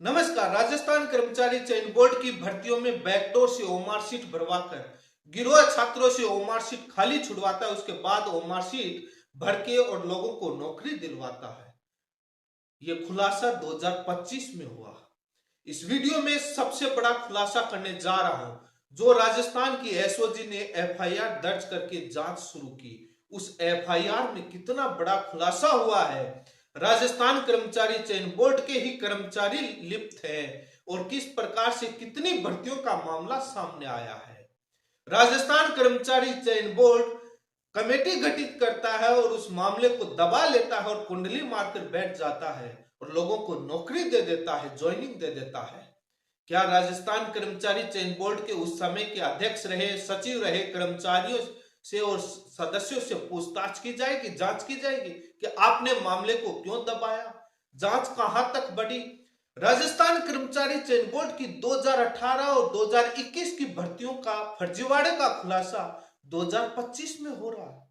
नमस्कार। राजस्थान कर्मचारी चयन बोर्ड की भर्तियों में बैकडोर से ओमार सीट भरवाकर गिरोह छात्रों से ओमार सीट खाली छुड़वाता है, उसके बाद ओमार सीट भर के और लोगों को नौकरी दिलवाता है। यह खुलासा 2025 में हुआ। इस वीडियो में सबसे बड़ा खुलासा करने जा रहा हूं, जो राजस्थान की एसओजी ने एफआईआर दर्ज करके जांच शुरू की। उस एफआईआर में कितना बड़ा खुलासा हुआ है, राजस्थान कर्मचारी चयन बोर्ड के ही कर्मचारी लिप्त हैं और किस प्रकार से कितनी भर्तियों का मामला सामने आया है। राजस्थान कर्मचारी चयन बोर्ड कमेटी गठित करता है और उस मामले को दबा लेता है और कुंडली मारकर बैठ जाता है और लोगों को नौकरी दे देता है, ज्वाइनिंग दे देता है। क्या राजस्थान कर्मचारी चयन बोर्ड के उस समय के अध्यक्ष रहे, सचिव रहे, कर्मचारियों से और सदस्यों से पूछताछ की जाएगी, जांच की जाएगी कि आपने मामले को क्यों दबाया? जांच कहां तक बढ़ी? राजस्थान कर्मचारी चयन बोर्ड की 2018 और 2021 की भर्तियों का फर्जीवाड़े का खुलासा 2025 में हो रहा है।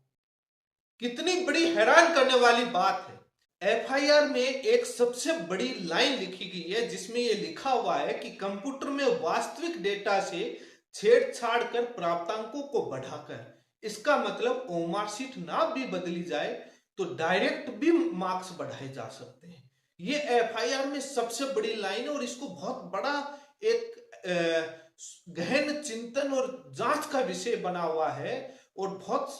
कितनी बड़ी हैरान करने वाली बात है। एफआईआर में एक सबसे बड़ी लाइन लिखी गई है जिसमें यह लिखा हुआ है कि कंप्यूटर में वास्तविक डेटा से छेड़छाड़ कर प्राप्तांकों को बढ़ाकर, इसका मतलब ओमार सीट ना भी बदली जाए तो डायरेक्ट भी मार्क्स बढ़ाए जा सकते हैं। ये एफआईआर में सबसे बड़ी लाइन है और इसको बहुत बड़ा एक गहन चिंतन और जांच का विषय बना हुआ है। और बहुत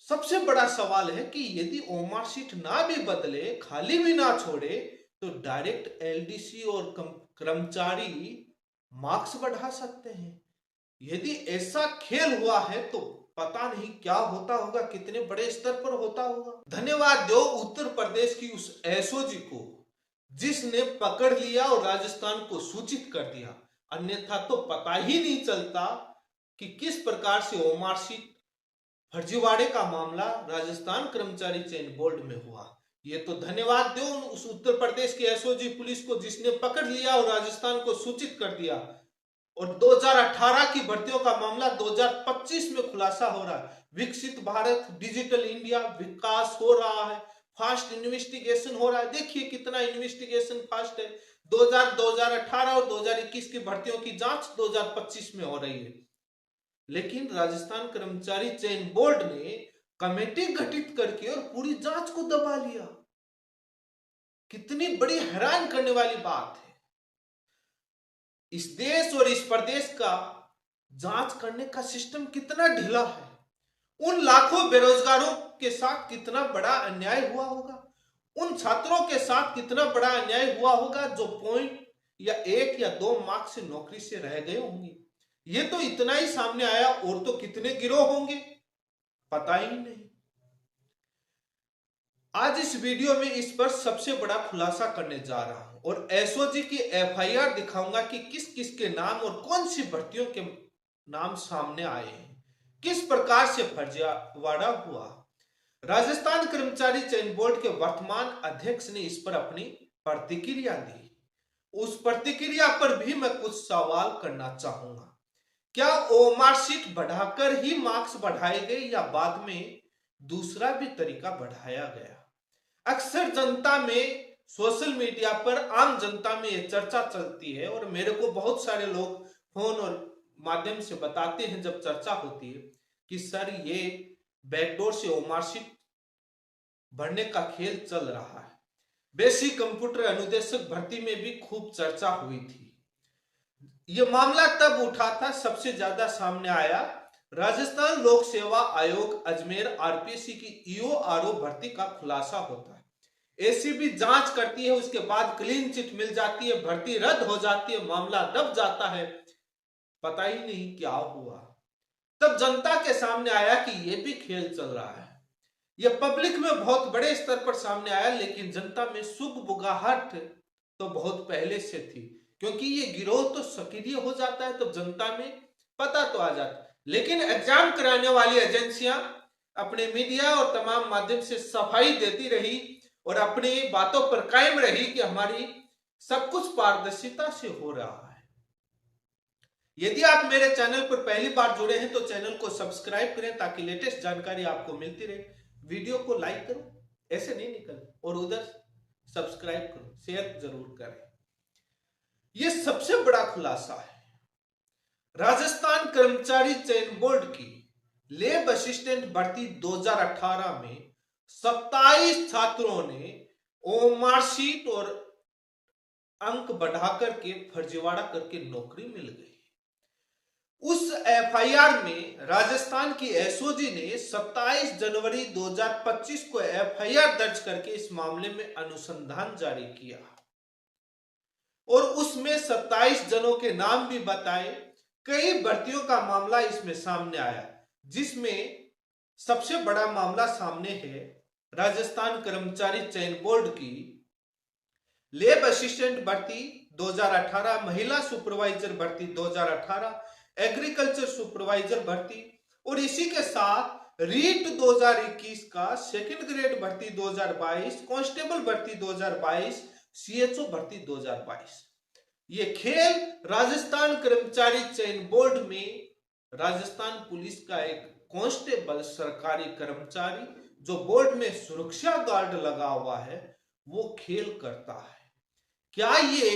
सबसे बड़ा सवाल है कि यदि ओमार सीट ना भी बदले, खाली भी ना छोड़े, तो डायरेक्ट एलडीसी और कर्मचारी मार्क्स बढ़ा सकते हैं। यदि ऐसा खेल हुआ है तो पता नहीं क्या होता होगा, कितने बड़े स्तर पर होता होगा। धन्यवाद दो उत्तर प्रदेश की उस एसओजी को जिसने पकड़ लिया और राजस्थान को सूचित कर दिया, अन्यथा तो पता ही नहीं चलता कि किस प्रकार से ओमार सीट फर्जीवाड़े का मामला राजस्थान कर्मचारी चयन बोर्ड में हुआ। ये तो धन्यवाद दो उस उत्तर प्रदेश की एसओजी पुलिस को जिसने पकड़ लिया और राजस्थान को सूचित कर दिया और 2018 की भर्तियों का मामला 2025 में खुलासा हो रहा है। विकसित भारत, डिजिटल इंडिया, विकास हो रहा है, फास्ट इन्वेस्टिगेशन हो रहा है। देखिए कितना इन्वेस्टिगेशन फास्ट है। 2018 और 2021 की भर्तियों की जांच 2025 में हो रही है, लेकिन राजस्थान कर्मचारी चयन बोर्ड ने कमेटी गठित करके और पूरी जांच को दबा लिया। कितनी बड़ी हैरान करने वाली बात है। इस देश और इस प्रदेश का जांच करने का सिस्टम कितना ढीला है। उन लाखों बेरोजगारों के साथ कितना बड़ा अन्याय हुआ होगा। उन छात्रों के साथ कितना बड़ा अन्याय हुआ होगा जो पॉइंट या 1 या 2 मार्क्स से नौकरी से रह गए होंगे। ये तो इतना ही सामने आया, और तो कितने गिरोह होंगे पता ही नहीं। आज इस वीडियो में इस पर सबसे बड़ा खुलासा करने जा रहा हूं और एसओजी की एफआईआर दिखाऊंगा कि किस किस के नाम और कौन सी भर्तियों के नाम सामने आए हैं, किस प्रकार से फर्जीवाड़ा हुआ। राजस्थान कर्मचारी चयन बोर्ड के वर्तमान अध्यक्ष ने इस पर अपनी प्रतिक्रिया दी। उस प्रतिक्रिया पर भी मैं कुछ सवाल करना चाहूंगा। क्या ओमार सीट बढ़ाकर ही मार्क्स बढ़ाए गए या बाद में दूसरा भी तरीका बढ़ाया गया? अक्सर जनता में, सोशल मीडिया पर, आम जनता में यह चर्चा चलती है और मेरे को बहुत सारे लोग फोन और माध्यम से बताते हैं जब चर्चा होती है कि सर ये बैकडोर से ओमार सीट भरने का खेल चल रहा है। बेसिक कंप्यूटर अनुदेशक भर्ती में भी खूब चर्चा हुई थी। यह मामला तब उठा था, सबसे ज्यादा सामने आया राजस्थान लोक सेवा आयोग अजमेर आरपीएससी की ईओ आरओ भर्ती का खुलासा होता है। एसीबी जांच करती है, उसके बाद क्लीन चिट मिल जाती है, भर्ती रद्द हो जाती है, मामला दब जाता है, पता ही नहीं क्या हुआ। तब जनता के सामने आया कि यह भी खेल चल रहा है। यह पब्लिक में बहुत बड़े स्तर पर सामने आया, लेकिन जनता में सुगबुगाहट तो बहुत पहले से थी, क्योंकि ये गिरोह तो सक्रिय हो जाता है तब जनता में पता तो आ जाता है। लेकिन एग्जाम कराने वाली एजेंसियां अपने मीडिया और तमाम माध्यम से सफाई देती रही और अपनी बातों पर कायम रही कि हमारी सब कुछ पारदर्शिता से हो रहा है। यदि आप मेरे चैनल पर पहली बार जुड़े हैं तो चैनल को सब्सक्राइब करें ताकि लेटेस्ट जानकारी आपको मिलती रहे। वीडियो को लाइक करो, ऐसे नहीं निकल, और उधर सब्सक्राइब करो, शेयर जरूर करें। ये सबसे बड़ा खुलासा है। राजस्थान कर्मचारी चयन बोर्ड की लैब असिस्टेंट भर्ती 2018 में 27 छात्रों ने मार्कशीट और अंक बढ़ाकर के फर्जीवाड़ा करके नौकरी मिल गई। उस एफआईआर में राजस्थान की एसओजी ने 27 जनवरी 2025 को एफआईआर दर्ज करके इस मामले में अनुसंधान जारी किया और उसमें 27 जनों के नाम भी बताए। कई भर्तियों का मामला इसमें सामने आया, जिसमें सबसे बड़ा मामला सामने है राजस्थान कर्मचारी चयन बोर्ड की लैब असिस्टेंट भर्ती 2018, महिला सुपरवाइजर भर्ती 2018, एग्रीकल्चर सुपरवाइजर भर्ती और इसी के साथ रीट 2021 का सेकंड ग्रेड भर्ती 2022, कांस्टेबल भर्ती 2022, सीएचओ भर्ती 2022। ये खेल राजस्थान कर्मचारी चयन बोर्ड में राजस्थान पुलिस का एक कांस्टेबल सरकारी कर्मचारी जो बोर्ड में सुरक्षा गार्ड लगा हुआ है वो खेल करता है। क्या ये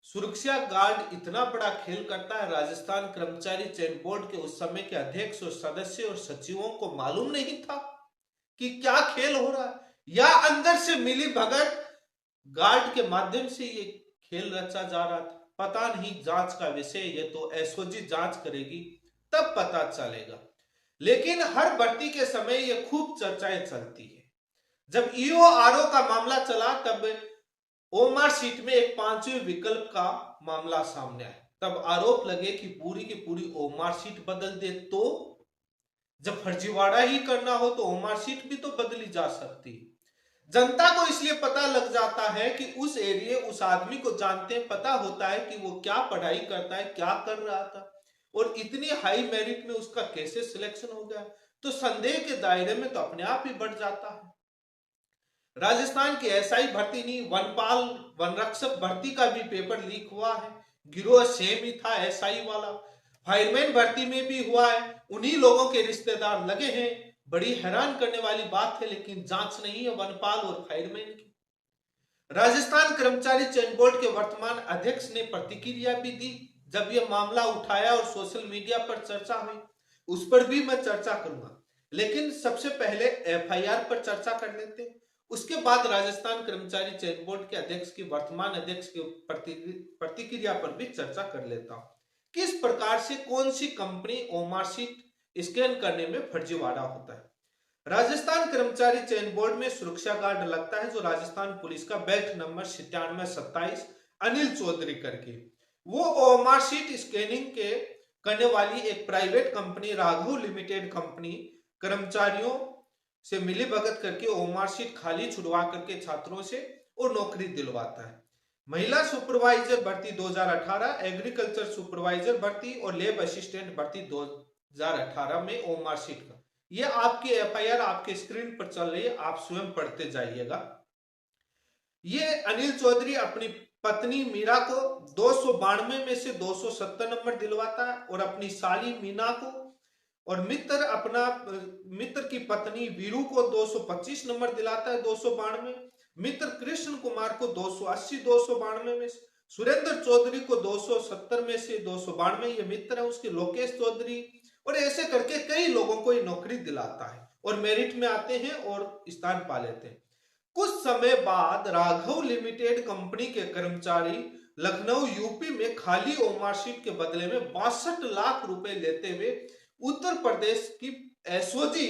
सुरक्षा गार्ड इतना बड़ा खेल करता है? राजस्थान कर्मचारी चयन बोर्ड के उस समय के अध्यक्ष और सदस्य और सचिवों को मालूम नहीं था कि क्या खेल हो रहा है, या अंदर से मिली भगत गार्ड के माध्यम से ये खेल रचा जा रहा था? पता नहीं, जांच का विषय ये तो एसओजी जांच करेगी तब पता चलेगा। लेकिन हर भर्ती के समय ये खूब चर्चाएं चलती है। जब ईओआरओ का मामला चला तब ओमार सीट में एक 5वें विकल्प का मामला सामने आया, तब आरोप लगे कि पूरी की पूरी ओमार सीट बदल दे। तो जब फर्जीवाड़ा ही करना हो तो ओमार सीट भी तो बदली जा सकती है। जनता को इसलिए पता लग जाता है कि उस एरिया उस आदमी को जानते हैं, पता होता है कि वो क्या पढ़ाई करता है, क्या कर रहा था और इतनी हाई मेरिट में उसका कैसे सिलेक्शन हो गया, तो संदेह के दायरे में तो अपने आप ही बढ़ जाता है। राजस्थान की एसआई भर्ती नहीं, वनपाल वनरक्षक भर्ती का भी पेपर लीक हुआ है। गिरोह सेम ही था एसआई वाला। फायरमैन भर्ती में भी हुआ है, उन्हीं लोगों के रिश्तेदार लगे हैं। बड़ी हैरान करने वाली बात है, लेकिन जांच नहीं है वनपाल और फायरमैन की। राजस्थान कर्मचारी चयन बोर्ड के वर्तमान अध्यक्ष ने प्रतिक्रिया भी दी जब यह मामला उठाया और सोशल मीडिया पर चर्चा हुई। उस पर भी मैं चर्चा करूंगा, लेकिन सबसे पहले एफआईआर पर चर्चा कर लेते हैं। उसके बाद राजस्थान कर्मचारी चयन बोर्ड के अध्यक्ष की वर्तमान अध्यक्ष की प्रतिक्रिया पर भी चर्चा कर लेता हूं। किस प्रकार से कौन सी कंपनी ओमार सीट स्कैन करने में फर्जीवाड़ा होता है। राजस्थान कर्मचारी चयन बोर्ड में सुरक्षा गार्ड लगता है जो राजस्थान पुलिस का बेल्ट नंबर 9727 अनिल चौधरी करके, वो ओमार सीट स्कैनिंग के करने वाली एक private company Raghav limited company कर्मचारियों से मिली भगत करके ओमार सीट खाली छुड़वा करके छात्रों से और नौकरी दिलवाता है। महिला सुपरवाइजर भर्ती 2018, एग्रीकल्चर सुपरवाइजर भर्ती और लैब असिस्टेंट भर्ती 2018 में ओमार सीट का, ये आपकी एफआईआर आपके स्क्रीन पर चल रही है, आप स्वयं पढ़ते जाइएगा। ये अनिल चौधरी अपनी पत्नी मीरा को 292 में से 270 नंबर दिलवाता है और अपनी साली मीना को और मित्र की पत्नी वीरू को 225 नंबर दिलाता है 292, मित्र कृष्ण कुमार को 280 292 में, सुरेंद्र चौधरी को 270 में से 292, ये मित्र है उसके लोकेश चौधरी, और ऐसे करके कई लोगों को ये नौकरी दिलाता है और मेरिट में आते हैं और स्थान पा लेते हैं। कुछ समय बाद राघव लिमिटेड कंपनी के कर्मचारी लखनऊ यूपी में खाली ओमार सीट के बदले में 62 लाख रुपए लेते हुए उत्तर प्रदेश की एसओजी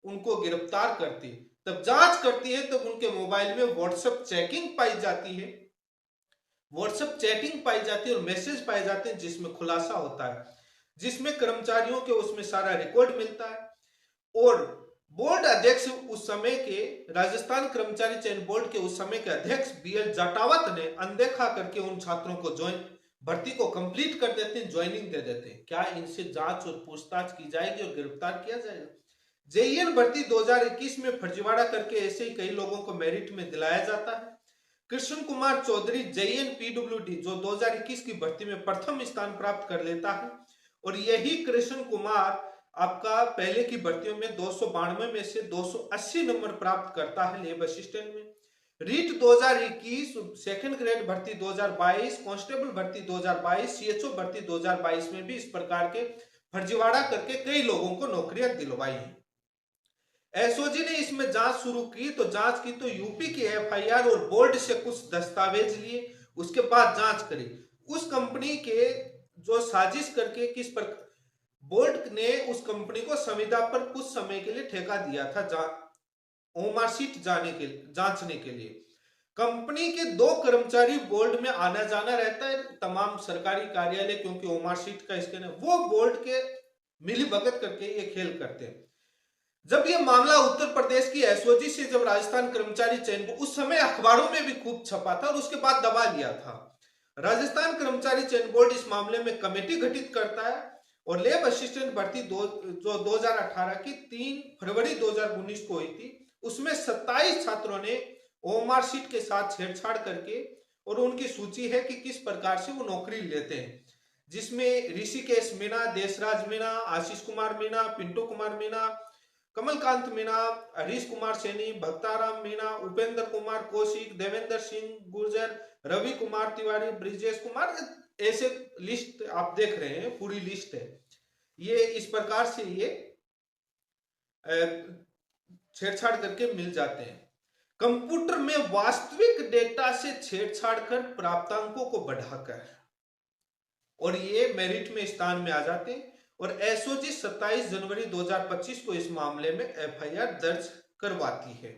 उनको गिरफ्तार करती है। तब जांच करती है तब उनके मोबाइल में व्हाट्सएप चेकिंग पाई जाती है, व्हाट्सएप चैटिंग पाई जाती है और मैसेज पाए जाते हैं जिसमें खुलासा होता है, जिसमें कर्मचारियों के उसमें सारा रिकॉर्ड मिलता है। और बोर्ड अध्यक्ष उस समय के राजस्थान कर्मचारी चयन बोर्ड के उस समय के अध्यक्ष बीएल जाटावत ने अनदेखा करके उन छात्रों को भर्ती को कंप्लीट कर देते हैं, ज्वाइनिंग दे देते हैं। क्या इनसे जांच और पूछताछ की जाएगी और गिरफ्तार किया जाएगा? जेईएन भर्ती 2021 में फर्जीवाड़ा करके ऐसे ही कई लोगों को मेरिट में दिलाया जाता है। कृष्ण कुमार चौधरी जेईएन पीडब्ल्यूडी जो 2021 की भर्ती में प्रथम स्थान प्राप्त कर लेता है और यही कृष्ण कुमार आपका पहले की भर्तियों में 292 में से 280 नंबर प्राप्त करता है लेब असिस्टेंट में। रीट 2021, सेकंड ग्रेड भर्ती 2022, कांस्टेबल भर्ती 2022, सीएचओ भर्ती 2022 में भी इस प्रकार के फर्जीवाड़ा करके कई लोगों को नौकरियां दिलवाई हैं। एसओजी ने इसमें जांच शुरू की तो जांच की तो यूपी की एफआईआर और बोर्ड से कुछ दस्तावेज लिए, उसके बाद जांच करी। उस कंपनी के जो साजिश करके किस पर बोर्ड ने उस कंपनी को संविदा पर कुछ समय के लिए ठेका दिया था ओमारशीट जांचने के लिए। कंपनी के 2 कर्मचारी बोर्ड में आना जाना रहता है, तमाम सरकारी कार्यालय, क्योंकि ओमारशीट का स्कैन है, वो बोर्ड के मिली भगत करके ये खेल करते हैं। जब ये मामला उत्तर प्रदेश की एसओजी से जब राजस्थान कर्मचारी चयन, उस समय अखबारों में भी खूब छपा था और उसके बाद दबा लिया था। राजस्थान कर्मचारी चयन बोर्ड इस मामले में कमेटी गठित करता है और लैब असिस्टेंट भर्ती जो 2018 की 3 फरवरी 2019 को हुई थी, उसमें 27 छात्रों ने ओमारशीट के साथ छेड़छाड़ करके, और उनकी सूची है कि किस प्रकार से वो नौकरी लेते हैं, जिसमें ऋषिकेश मीणा, देशराज मीणा, आशीष कुमार मीणा, पिंटू कुमार मीणा, कमलकांत मीणा, हरीश कुमार सैनी, भक्ताराम मीणा, उपेंद्र कुमार कौशिक, देवेंद्र सिंह गुर्जर, रवि कुमार तिवारी, ब्रिजेश कुमार, ऐसे लिस्ट आप देख रहे हैं, पूरी लिस्ट है। ये इस प्रकार से ये छेड़छाड़ करके मिल जाते हैं। कंप्यूटर में वास्तविक डेटा से छेड़छाड़ कर प्राप्तांकों को बढ़ाकर, और ये मेरिट में स्थान में आ जाते हैं। और एसओजी 27 जनवरी 2025 को इस मामले में एफआईआर दर्ज करवाती है।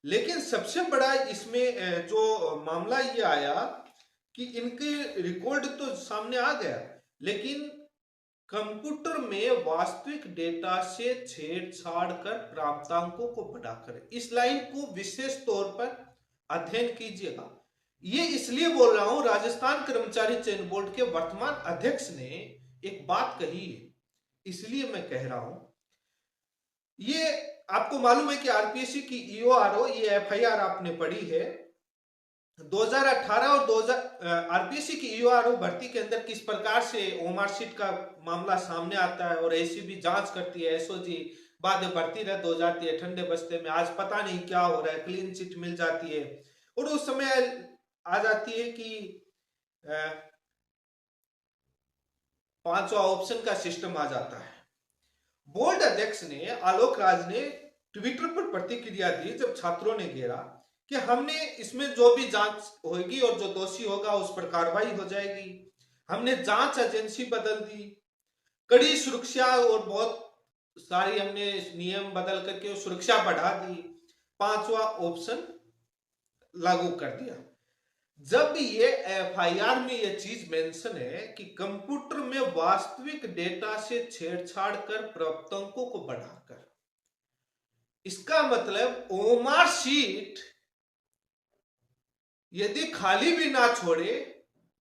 लेकिन सबसे बड़ा इसमें जो मामला ये आया कि इनके रिकॉर्ड तो सामने आ गया, लेकिन कंप्यूटर में वास्तविक डेटा से छेड़छाड़ कर प्राप्तांकों को बढ़ाकर, इस लाइन को विशेष तौर पर अध्ययन कीजिएगा। ये इसलिए बोल रहा हूं, राजस्थान कर्मचारी चयन बोर्ड के वर्तमान अध्यक्ष ने एक बात कही है, इसलिए मैं कह रहा हूं। ये आपको मालूम है कि आरपीएससी की ईओआरओ, ये एफआईआर आपने पढ़ी है 2018 और आरपीएससी की ईओआरओ भर्ती के अंदर किस प्रकार से ओमारशीट का मामला सामने आता है और एसीबी जांच करती है, एसओजी बाद में भर्ती रद्द हो जाती है ठंडे बस्ते में, आज पता नहीं क्या हो रहा है, क्लीन चिट मिल जाती है, और उस समय आ जाती है कि 5वां ऑप्शन का सिस्टम आ जाता है। बोर्ड अध्यक्ष ने, आलोक राज ने ट्विटर पर प्रतिक्रिया दी जब छात्रों ने घेरा कि हमने इसमें जो भी जांच होगी और जो दोषी होगा उस पर कार्रवाई हो जाएगी। हमने जांच एजेंसी बदल दी, कड़ी सुरक्षा और बहुत सारी हमने नियम बदल करके सुरक्षा बढ़ा दी, 5वां ऑप्शन लागू कर दिया। जब ये एफआईआर में ये चीज मेंशन है कि कंप्यूटर में वास्तविक डेटा से छेड़छाड़ कर प्राप्तांकों को बढ़ाकर, इसका मतलब ओमारशीट यदि खाली भी ना छोड़े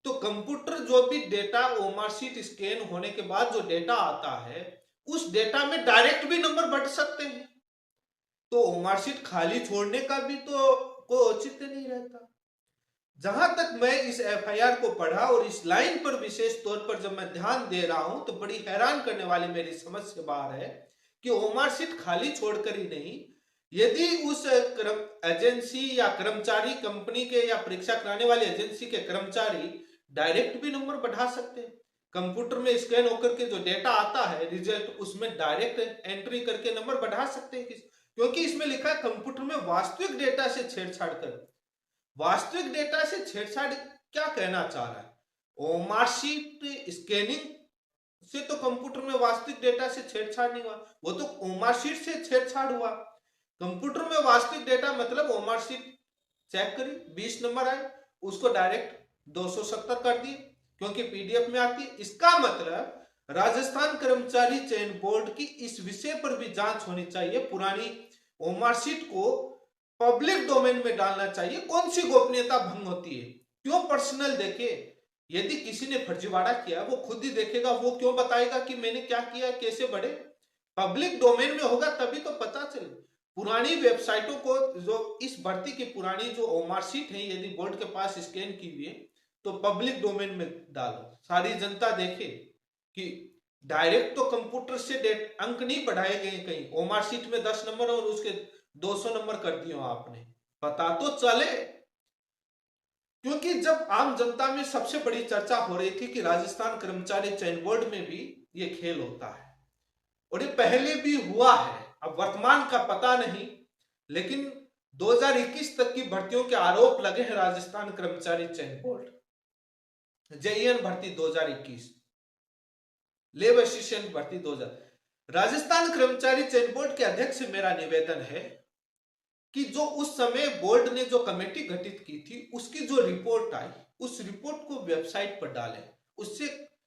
तो कंप्यूटर जो भी डेटा ओमारशीट स्कैन होने के बाद जो डेटा आता है, उस डेटा में डायरेक्ट भी नंबर बढ़ सकते हैं। तो ओमारशीट खाली छोड़ने का भी तो कोई औचित्य नहीं रहता। जहां तक मैं इस एफआईआर को पढ़ा और इस लाइन पर विशेष तौर पर जब मैं ध्यान दे रहा हूं, तो बड़ी हैरान करने वाली मेरी समझ से बाहर है कि ओमारशीट खाली छोड़कर ही नहीं, यदि उस एजेंसी या कर्मचारी, कंपनी के या परीक्षा कराने वाली एजेंसी के कर्मचारी डायरेक्ट भी नंबर बढ़ा सकते हैं। कंप्यूटर में स्कैन होकर के जो डेटा आता है रिजल्ट, उसमें डायरेक्ट एंट्री करके नंबर बढ़ा सकते हैं, क्योंकि इसमें लिखा है कंप्यूटर में वास्तविक डेटा से छेड़छाड़ कर। वास्तविक डेटा से छेड़छाड़ क्या कहना चाह रहा है? ओमारशीट स्कैनिंग से तो कंप्यूटर में वास्तविक डेटा से छेड़छाड़ नहीं हुआ, वो तो ओमारशीट से छेड़छाड़ हुआ। कंप्यूटर में वास्तविक डेटा मतलब ओमारशीट चेक करी, 20 नंबर आए, उसको डायरेक्ट 270 कर दिए क्योंकि पीडीएफ में आती है। इसका मतलब राजस्थान कर्मचारी चयन बोर्ड की इस विषय पर भी जांच होनी चाहिए, पुरानी ओमारशीट को पब्लिक डोमेन में डालना चाहिए। कौन सी गोपनीयता भंग होती है? क्यों पर्सनल देखे? यदि किसी ने फर्जीवाड़ा किया वो खुद ही देखेगा, वो क्यों बताएगा कि मैंने क्या किया, कैसे बढ़े? पब्लिक डोमेन में होगा तभी तो पता चले। पुरानी वेबसाइटों को, जो इस भर्ती की पुरानी जो ओमारशीट है, यदि बोर्ड के पास स्कैन की हुई है तो पब्लिक डोमेन में डालो, सारी जनता देखे कि डायरेक्ट तो कंप्यूटर से अंक नहीं बढ़ाए गए कहीं। ओमारशीट में 10 नंबर और उसके 200 नंबर कर दिए आपने, पता तो चले। क्योंकि जब आम जनता में सबसे बड़ी चर्चा हो रही थी कि राजस्थान कर्मचारी चयन बोर्ड में भी ये खेल होता है, और ये पहले भी हुआ है, अब वर्तमान का पता नहीं, लेकिन 2021 तक की भर्तियों के आरोप लगे हैं राजस्थान कर्मचारी चयन बोर्ड। जेईएन भर्ती 2021, लेबर असिस्टेंट भर्ती 2000। राजस्थान कर्मचारी चयन बोर्ड के अध्यक्ष से मेरा निवेदन है कि जो उस समय बोर्ड ने जो कमेटी गठित की थी उसकी जो रिपोर्ट आई, उस रिपोर्ट को वेबसाइट पर डालें। उससे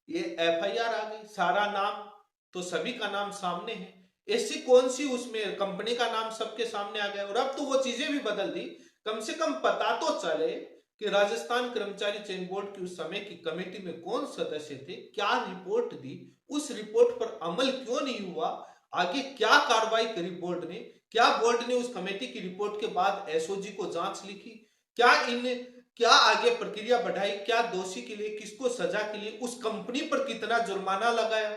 ये एफआईआर आ गई, सारा नाम तो सभी का नाम सामने है, ऐसी कौन सी उसमें कंपनी का नाम सबके सामने आ गया। और अब तो वो चीजें भी बदल दी, कम से कम पता तो चले कि राजस्थान कर्मचारी चयन बोर्ड की उस समय की कमेटी में कौन सदस्य थे, क्या रिपोर्ट दी, उस रिपोर्ट पर अमल क्यों नहीं हुआ, आगे क्या कार्रवाई करी बोर्ड ने, क्या बोर्ड ने उस कमेटी की रिपोर्ट के बाद एसओजी को जांच लिखी, क्या आगे प्रक्रिया बढ़ाई, क्या दोषी के लिए किसको सजा के लिए, उस कंपनी पर कितना जुर्माना लगाया,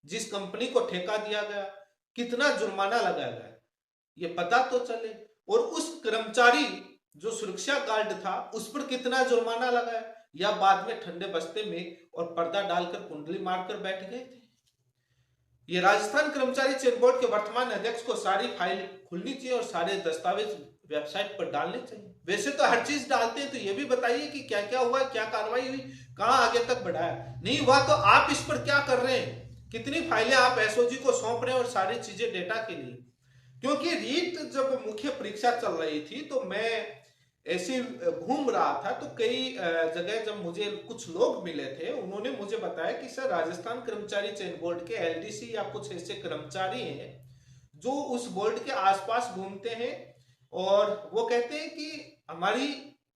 जिस कंपनी को ठेका दिया गया कितना जुर्माना लगाया गया, ये पता तो चले। और उस कर्मचारी जो सुरक्षा गार्ड था उस पर कितना जुर्माना लगाया, या बाद में ठंडे बस्ते में और पर्दा डालकर कुंडली मारकर बैठ गए थे। ये राजस्थान कर्मचारी चयन बोर्ड के वर्तमान अध्यक्ष को सारी फाइल खुलनी चाहिए और सारे दस्तावेज वेबसाइट पर डालने चाहिए। वैसे तो हर चीज डालते हैं, तो ये भी बताइए कि क्या क्या हुआ, क्या कार्रवाई हुई, कहां आगे तक बढ़ाया। नहीं हुआ तो आप इस पर क्या कर रहे हैं, कितनी फाइलें आप एसओजी को सौंप रहे हैं और सारी चीजें डेटा के लिए। क्योंकि रीट जब मुख्य परीक्षा चल रही थी तो मैं ऐसे घूम रहा था, तो कई जगह जब मुझे कुछ लोग मिले थे, उन्होंने मुझे बताया कि सर राजस्थान कर्मचारी चयन बोर्ड के एलडीसी या कुछ ऐसे कर्मचारी हैं जो उस बोर्ड के आसपास घूमते हैं और वो कहते हैं कि हमारी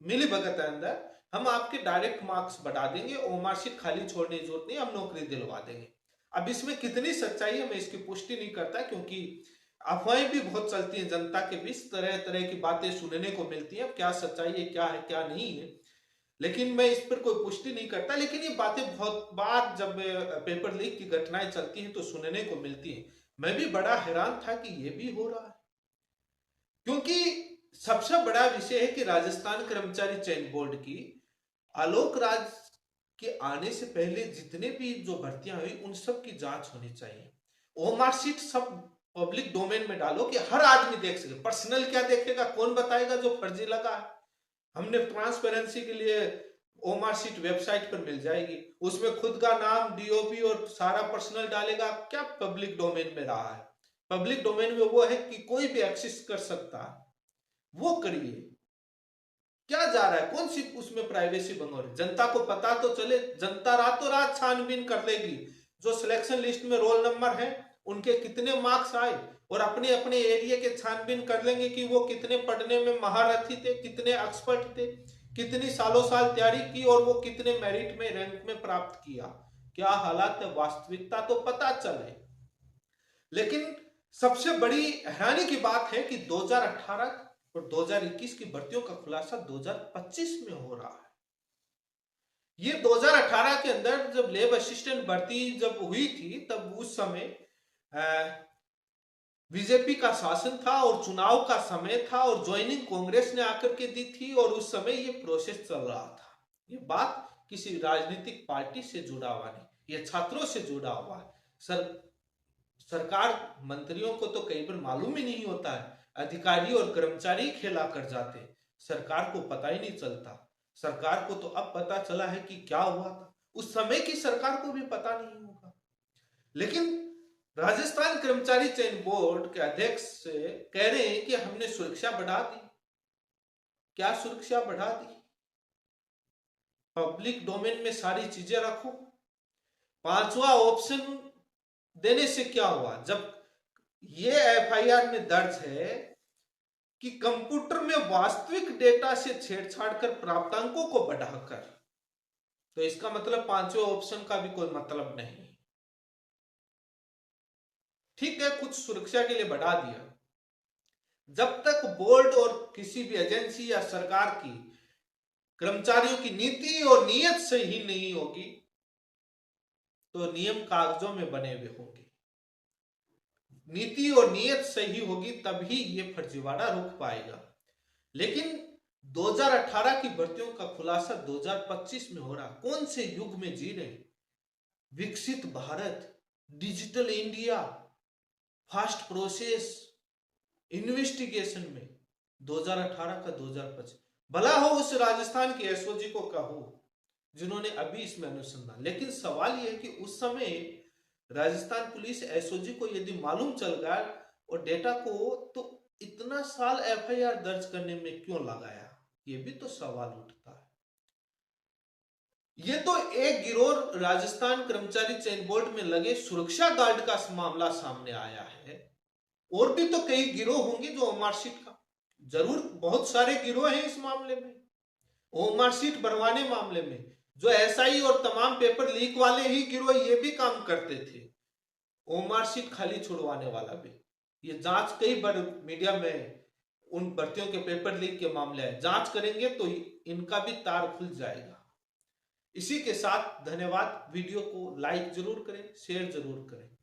मिली भगत है अंदर, हम आपके डायरेक्ट मार्क्स बढ़ा देंगे, ओमार्कशीट खाली छोड़ने की जरूरत नहीं, हम नौकरी दिलवा देंगे। अब इसमें कितनी सच्चाई है मैं इसकी पुष्टि नहीं करता, क्योंकि अफवाहें भी बहुत चलती हैं जनता के बीच, तरह तरह की बातें सुनने को मिलती हैं, अब क्या सच्चाई है क्या नहीं है, लेकिन मैं इस पर कोई पुष्टि नहीं करता। लेकिन ये बातें बहुत बार जब पेपर लीक की घटनाएं चलती हैं तो सुनने को मिलती है। मैं भी बड़ा हैरान था कि ये भी हो रहा है, क्योंकि सबसे बड़ा विषय है कि राजस्थान कर्मचारी चयन बोर्ड की आलोक राज के आने से पहले जितने भी जो भर्तियां हुई उन सब की जांच होनी चाहिए। ओमार्कशीट सब पब्लिक डोमेन में डालो कि हर आदमी देख सके। पर्सनल क्या देखेगा, कौन बताएगा जो फर्जी लगा है। हमने ट्रांसपेरेंसी के लिए ओमार्कशीट वेबसाइट पर मिल जाएगी, उसमें खुद का नाम, डीओपी और सारा पर्सनल डालेगा। क्या पब्लिक डोमेन में रहा है? पब्लिक डोमेन में वो है कि कोई भी एक्सेस कर सकता है, वो करिए। क्या जा रहा है, कौन सी उसमें प्राइवेसी भंग हो रही है? जनता को पता तो चले। जनता रातों रात छानबीन कर लेगी, जो सिलेक्शन लिस्ट में रोल नंबर है उनके कितने मार्क्स आए, और अपने अपने एरिया के छानबीन कर लेंगे कि वो कितने पढ़ने में महारथी थे, कितने एक्सपर्ट थे, कितनी सालों साल तैयारी की और वो कितने मेरिट में रैंक में प्राप्त किया। क्या हालात है, वास्तविकता तो पता चले। लेकिन सबसे बड़ी हैरानी की बात है कि 2018 और 2021 की भर्तियों का खुलासा 2025 में हो रहा है। ये 2018 के अंदर जब लेब असिस्टेंट भर्ती जब हुई थी, तब उस समय बीजेपी का शासन था और चुनाव का समय था और ज्वाइनिंग कांग्रेस ने आकर के दी थी, और उस समय ये प्रोसेस चल रहा था। ये बात किसी राजनीतिक पार्टी से जुड़ा हुआ नहीं, ये छात्रों से जुड़ा हुआ है। सरकार मंत्रियों को तो कई बार मालूम ही नहीं होता है, अधिकारी और कर्मचारी खेला कर जाते, सरकार को पता ही नहीं चलता। सरकार को तो अब पता चला है कि क्या हुआ था, उस समय की सरकार को भी पता नहीं होगा। लेकिन राजस्थान कर्मचारी चयन बोर्ड के अध्यक्ष से कह रहे हैं कि हमने सुरक्षा बढ़ा दी। क्या सुरक्षा बढ़ा दी? पब्लिक डोमेन में सारी चीजें रखो। पांचवा ऑप्शन देने से क्या हुआ? जब ये एफआईआर में दर्ज है कि कंप्यूटर में वास्तविक डेटा से छेड़छाड़ कर प्राप्तांकों को बढ़ाकर, तो इसका मतलब पांचवें ऑप्शन का भी कोई मतलब नहीं। ठीक है, कुछ सुरक्षा के लिए बढ़ा दिया। जब तक बोर्ड और किसी भी एजेंसी या सरकार की कर्मचारियों की नीति और नीयत सही नहीं होगी, तो नियम कागजों में बने हुए होंगे। नीति और नीयत सही होगी तभी ये फर्जीवाड़ा रुक पाएगा। लेकिन 2018 की भर्तियों का खुलासा 2025 में हो रहा। कौन से युग में जी रहे? विकसित Bharat, digital India, fast process, investigation में 2018 का 2025। भला हो उस राजस्थान के एसओजी को कहो जिन्होंने अभी इसमें अनुसंधान, लेकिन सवाल यह है कि उस समय राजस्थान पुलिस एसओजी को यदि मालूम चल गया और डेटा को, तो इतना साल एफआईआर दर्ज करने में क्यों लगाया? ये भी तो सवाल उठता है। ये तो एक गिरोह राजस्थान कर्मचारी चयन बोर्ड में लगे सुरक्षा गार्ड का मामला सामने आया है। और भी तो कई गिरोह होंगे जो मार्कशीट का, जरूर बहुत सारे गिरोह हैं इस मामले में, मार्कशीट बनवाने मामले में। जो एसआई और तमाम पेपर लीक वाले ही गिरोह ये भी काम करते थे, मार्कशीट खाली छुड़वाने वाला भी। ये जांच कई बार मीडिया में उन भर्तियों के पेपर लीक के मामले है, जांच करेंगे तो इनका भी तार खुल जाएगा। इसी के साथ धन्यवाद। वीडियो को लाइक जरूर करें, शेयर जरूर करें।